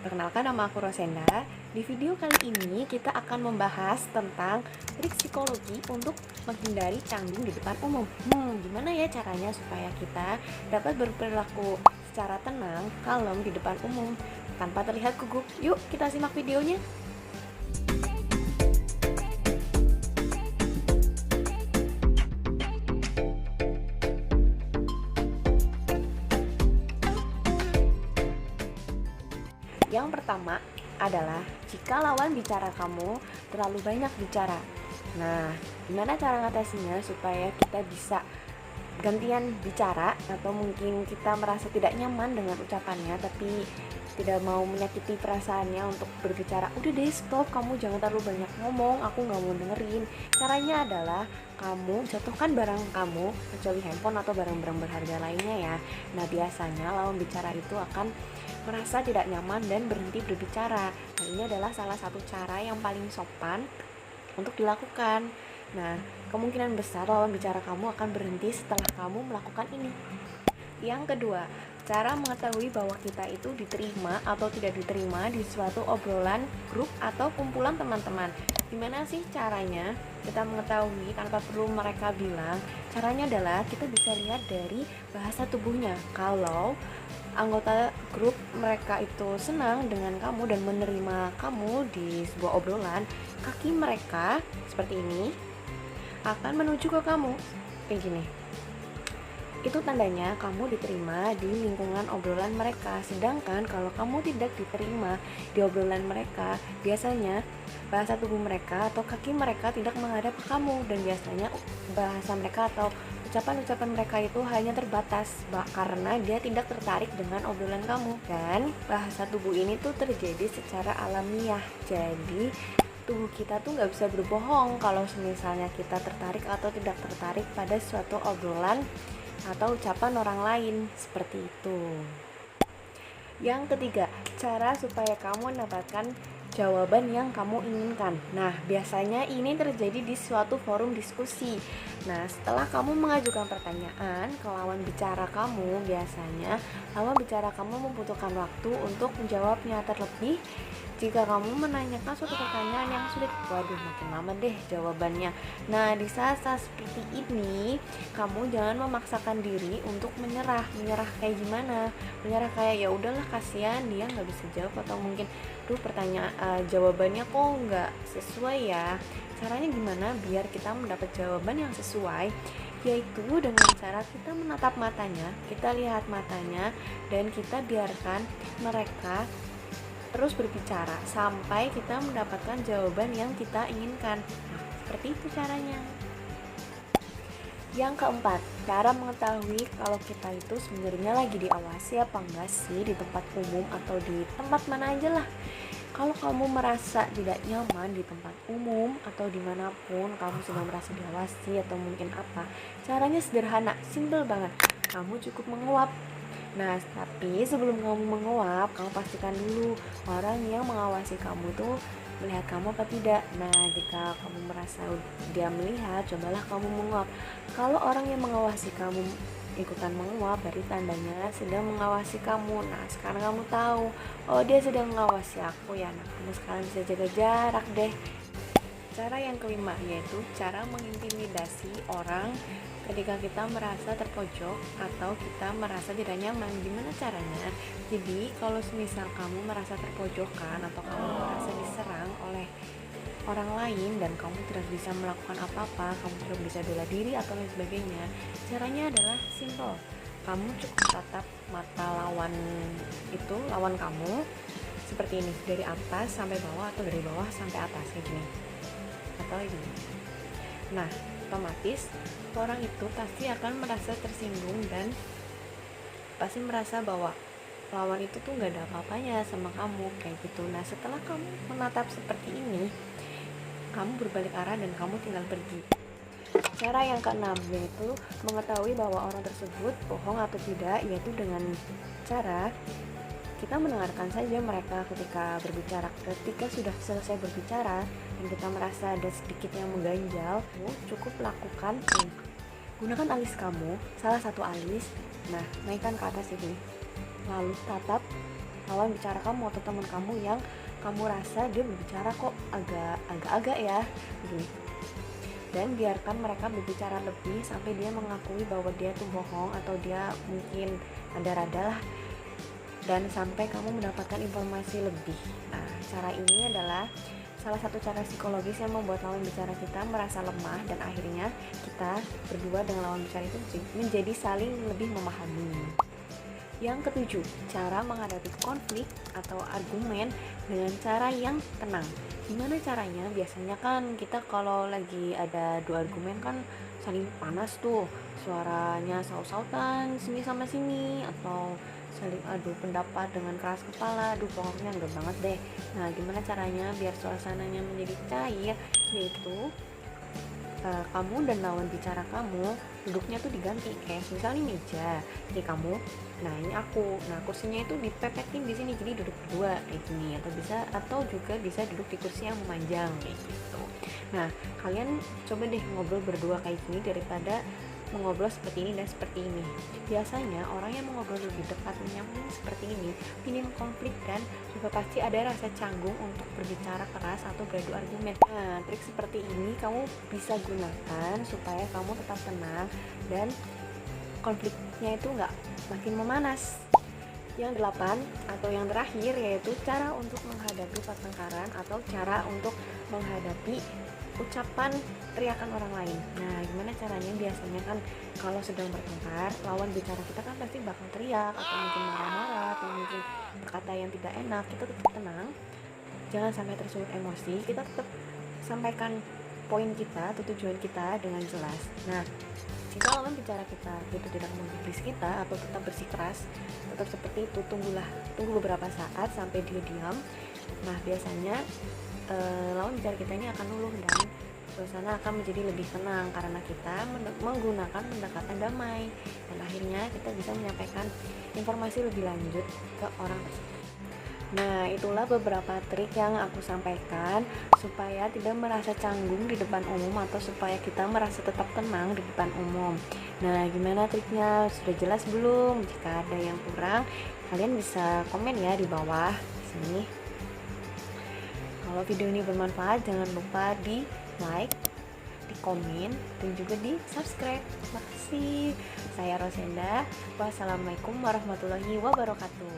Perkenalkan, nama aku Rosenda. Di video kali ini kita akan membahas tentang trik psikologi untuk menghindari canggung di depan umum. Gimana ya caranya supaya kita dapat berperilaku secara tenang, kalem di depan umum tanpa terlihat gugup? Yuk kita simak videonya. Yang pertama adalah jika lawan bicara kamu terlalu banyak bicara. Nah, gimana cara ngatasinya supaya kita bisa gantian bicara, atau mungkin kita merasa tidak nyaman dengan ucapannya tapi tidak mau menyakiti perasaannya untuk berbicara. Udah deh, stop, kamu jangan terlalu banyak ngomong, aku gak mau dengerin. Caranya adalah kamu jatuhkan barang kamu, kecuali handphone atau barang-barang berharga lainnya ya. Nah, biasanya lawan bicara itu akan merasa tidak nyaman dan berhenti berbicara. Nah, ini adalah salah satu cara yang paling sopan untuk dilakukan. Nah, kemungkinan besar lawan bicara kamu akan berhenti setelah kamu melakukan ini. Yang kedua, cara mengetahui bahwa kita itu diterima atau tidak diterima di suatu obrolan grup atau kumpulan teman-teman. Gimana sih caranya kita mengetahui tanpa perlu mereka bilang? Caranya adalah kita bisa lihat dari bahasa tubuhnya. Kalau anggota grup mereka itu senang dengan kamu dan menerima kamu di sebuah obrolan, kaki mereka seperti ini akan menuju ke kamu kayak gini. Itu tandanya kamu diterima di lingkungan obrolan mereka. Sedangkan kalau kamu tidak diterima di obrolan mereka, biasanya bahasa tubuh mereka atau kaki mereka tidak menghadap ke kamu, dan biasanya bahasa mereka atau ucapan-ucapan mereka itu hanya terbatas karena dia tidak tertarik dengan obrolan kamu. Dan bahasa tubuh ini tuh terjadi secara alamiah. Jadi tubuh kita tuh nggak bisa berbohong kalau misalnya kita tertarik atau tidak tertarik pada suatu obrolan atau ucapan orang lain, seperti itu. Yang ketiga, cara supaya kamu mendapatkan jawaban yang kamu inginkan. Nah, biasanya ini terjadi di suatu forum diskusi. Nah, setelah kamu mengajukan pertanyaan ke lawan bicara kamu, biasanya lawan bicara kamu membutuhkan waktu untuk menjawabnya. Terlebih jika kamu menanyakan suatu pertanyaan yang sulit, waduh, makin lama deh jawabannya. Nah, di saat-saat seperti ini, kamu jangan memaksakan diri untuk menyerah. Menyerah kayak gimana? Menyerah kayak ya udahlah, kasihan dia nggak bisa jawab, atau mungkin jawabannya kok nggak sesuai ya. Caranya gimana biar kita mendapat jawaban yang sesuai? Yaitu dengan cara kita menatap matanya, kita lihat matanya, dan kita biarkan mereka terus berbicara sampai kita mendapatkan jawaban yang kita inginkan. Nah, seperti itu caranya. Yang keempat, cara mengetahui kalau kita itu sebenarnya lagi diawasi apa enggak sih di tempat umum atau di tempat mana aja lah. Kalau kamu merasa tidak nyaman di tempat umum atau dimanapun kamu sedang merasa diawasi atau mungkin apa, caranya sederhana, simple banget. Kamu cukup menguap. Nah, tapi sebelum kamu menguap, kamu pastikan dulu orang yang mengawasi kamu tuh melihat kamu apa tidak. Nah, jika kamu merasa dia melihat, cobalah kamu menguap. Kalau orang yang mengawasi kamu ikutan menguap, berarti tandanya sedang mengawasi kamu. Nah, sekarang kamu tahu, oh dia sedang mengawasi aku ya. Nah, kamu sekarang bisa jaga jarak deh. Cara yang kelima, yaitu cara mengintimidasi orang ketika kita merasa terpojok atau kita merasa tidak nyaman. Gimana caranya? Jadi kalau semisal kamu merasa terpojokkan atau kamu merasa diserang oleh orang lain dan kamu tidak bisa melakukan apa-apa, kamu tidak bisa bela diri atau lain sebagainya, caranya adalah simple. Kamu cukup tatap mata lawan kamu seperti ini, dari atas sampai bawah atau dari bawah sampai atas, kayak gini atau gini. Nah, otomatis orang itu pasti akan merasa tersinggung dan pasti merasa bahwa lawan itu tuh gak ada apa-apanya sama kamu, kayak gitu. Nah, setelah kamu menatap seperti ini, kamu berbalik arah dan kamu tinggal pergi. Cara yang keenam, yaitu mengetahui bahwa orang tersebut bohong atau tidak, yaitu dengan cara kita mendengarkan saja mereka ketika berbicara. Ketika sudah selesai berbicara dan kita merasa ada sedikit yang mengganjal, cukup lakukan gunakan alis kamu, salah satu alis. Nah, naikkan ke atas ini, lalu tatap lawan bicara kamu atau teman kamu yang kamu rasa dia berbicara kok agak-agak ya gini. Dan biarkan mereka berbicara lebih sampai dia mengakui bahwa dia tuh bohong atau dia mungkin ada-ada lah, dan sampai kamu mendapatkan informasi lebih. Nah, cara ini adalah salah satu cara psikologis yang membuat lawan bicara kita merasa lemah, dan akhirnya kita berdua dengan lawan bicara itu menjadi saling lebih memahami. Yang ketujuh, cara menghadapi konflik atau argumen dengan cara yang tenang. Gimana caranya? Biasanya kan kita kalau lagi ada dua argumen kan saling panas tuh, suaranya saut-sautan sini sama sini, atau saling adu pendapat dengan keras kepala. Aduh, pokoknya enggak banget deh. Nah, gimana caranya biar suasananya menjadi cair? Yaitu kamu dan lawan bicara kamu duduknya tuh diganti, kayak misalnya meja, jadi kamu, nah ini aku, nah kursinya itu dipepetin di sini, jadi duduk berdua kayak gini, atau juga bisa duduk di kursi yang memanjang kayak gitu. Nah, kalian coba deh ngobrol berdua kayak gini daripada mengobrol seperti ini dan seperti ini. Biasanya orang yang mengobrol lebih dekat menyambung seperti ini minim konflik, dan juga pasti ada rasa canggung untuk berbicara keras atau beradu argumen. Nah, trik seperti ini kamu bisa gunakan supaya kamu tetap tenang dan konfliknya itu nggak makin memanas. Yang 8 atau yang terakhir yaitu cara untuk menghadapi pertengkaran atau cara untuk menghadapi ucapan teriakan orang lain. Nah, gimana caranya? Biasanya kan kalau sedang bertengkar, lawan bicara kita kan pasti bakal teriak atau mungkin marah-marah atau mungkin berkata yang tidak enak. Kita tetap tenang, jangan sampai tersulut emosi. Kita tetap sampaikan poin kita atau tujuan kita dengan jelas. Nah, jika lawan bicara kita itu tidak menggubris kita atau tetap bersikeras, tetap seperti itu, tunggu beberapa saat sampai dia diam. Nah, biasanya lawan bicara kita ini akan luluh dan suasana akan menjadi lebih tenang karena kita menggunakan pendekatan damai, dan akhirnya kita bisa menyampaikan informasi lebih lanjut ke orang tersebut. Nah, itulah beberapa trik yang aku sampaikan supaya tidak merasa canggung di depan umum atau supaya kita merasa tetap tenang di depan umum. Nah, gimana triknya? Sudah jelas belum? Jika ada yang kurang, kalian bisa komen ya di bawah sini. Kalau video ini bermanfaat, jangan lupa di like, di komen, dan juga di subscribe. Terima kasih. Saya Rosenda. Wassalamualaikum warahmatullahi wabarakatuh.